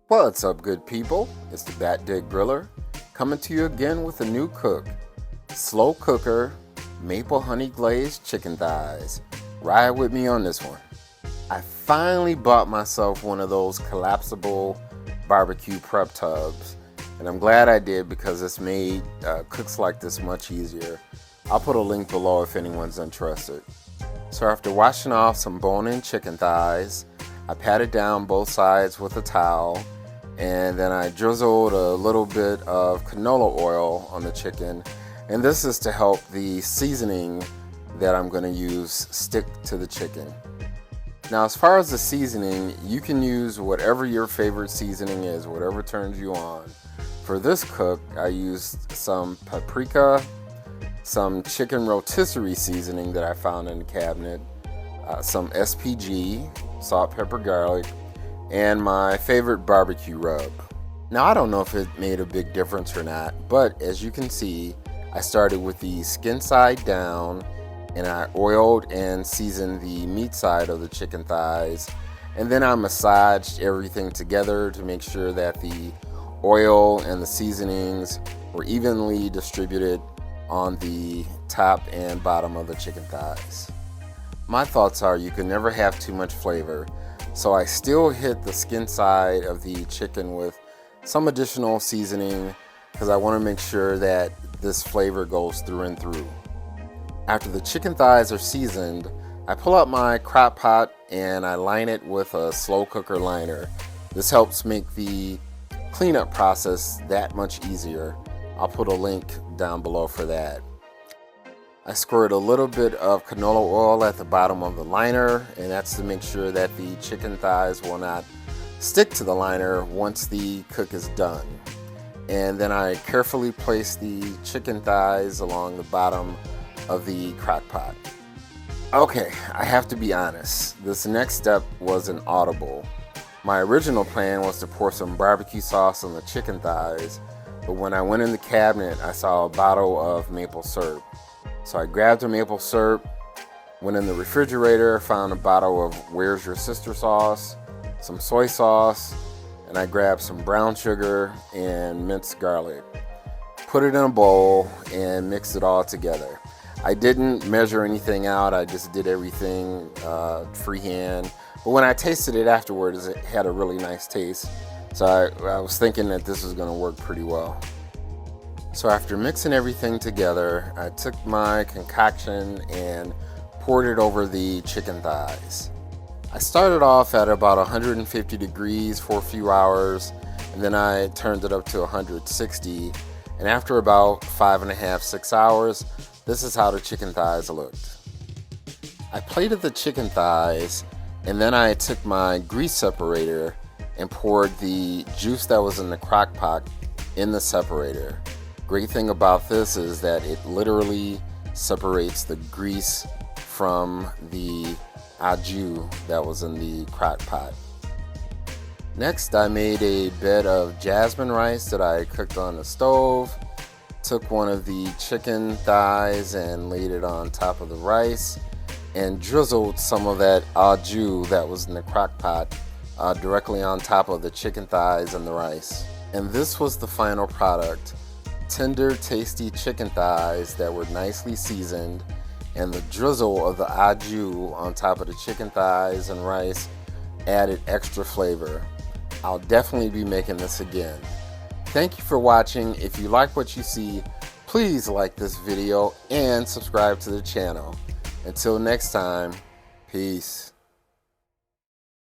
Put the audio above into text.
What's up, good people? It's the Bat Dick Griller coming to you again with a new cook. Slow cooker, maple honey glazed chicken thighs. Ride with me on this one. I finally bought myself one of those collapsible barbecue prep tubs, and I'm glad I did because it's made cooks like this much easier. I'll put a link below if anyone's interested. So after washing off some bone-in chicken thighs, I patted down both sides with a towel, and then I drizzled a little bit of canola oil on the chicken, and this is to help the seasoning that I'm going to use stick to the chicken. Now, as far as the seasoning, you can use whatever your favorite seasoning is, whatever turns you on. For this cook, I used some paprika, some chicken rotisserie seasoning that I found in the cabinet, some SPG, salt, pepper, garlic, and my favorite barbecue rub. Now, I don't know if it made a big difference or not, but as you can see, I started with the skin side down, and I oiled and seasoned the meat side of the chicken thighs, and then I massaged everything together to make sure that the oil and the seasonings were evenly distributed on the top and bottom of the chicken thighs. My thoughts are you can never have too much flavor, so I still hit the skin side of the chicken with some additional seasoning because I want to make sure that this flavor goes through and through. After the chicken thighs are seasoned, I pull out my crock pot and I line it with a slow cooker liner. This helps make the cleanup process that much easier. I'll put a link down below for that. I squirt a little bit of canola oil at the bottom of the liner, and that's to make sure that the chicken thighs will not stick to the liner once the cook is done. And then I carefully place the chicken thighs along the bottom of the crock pot. Okay, I have to be honest, this next step was an audible. My original plan was to pour some barbecue sauce on the chicken thighs, but when I went in the cabinet, I saw a bottle of maple syrup. So I grabbed a maple syrup, went in the refrigerator, found a bottle of Where's Your Sister sauce, some soy sauce, and I grabbed some brown sugar and minced garlic. Put it in a bowl and mixed it all together. I didn't measure anything out, I just did everything freehand. But when I tasted it afterwards, it had a really nice taste. So I was thinking that this was going to work pretty well. So after mixing everything together, I took my concoction and poured it over the chicken thighs. I started off at about 150 degrees for a few hours, and then I turned it up to 160. And after about 5.5, 6 hours, this is how the chicken thighs looked. I plated the chicken thighs, and then I took my grease separator and poured the juice that was in the crock pot in the separator. Great thing about this is that it literally separates the grease from the au jus that was in the crock pot. Next, I made a bed of jasmine rice that I cooked on the stove. Took one of the chicken thighs and laid it on top of the rice and drizzled some of that au jus that was in the crock pot directly on top of the chicken thighs and the rice. And this was the final product. Tender, tasty chicken thighs that were nicely seasoned, and the drizzle of the au jus on top of the chicken thighs and rice added extra flavor. I'll definitely be making this again. Thank you for watching. If you like what you see, please like this video and subscribe to the channel. Until next time, peace.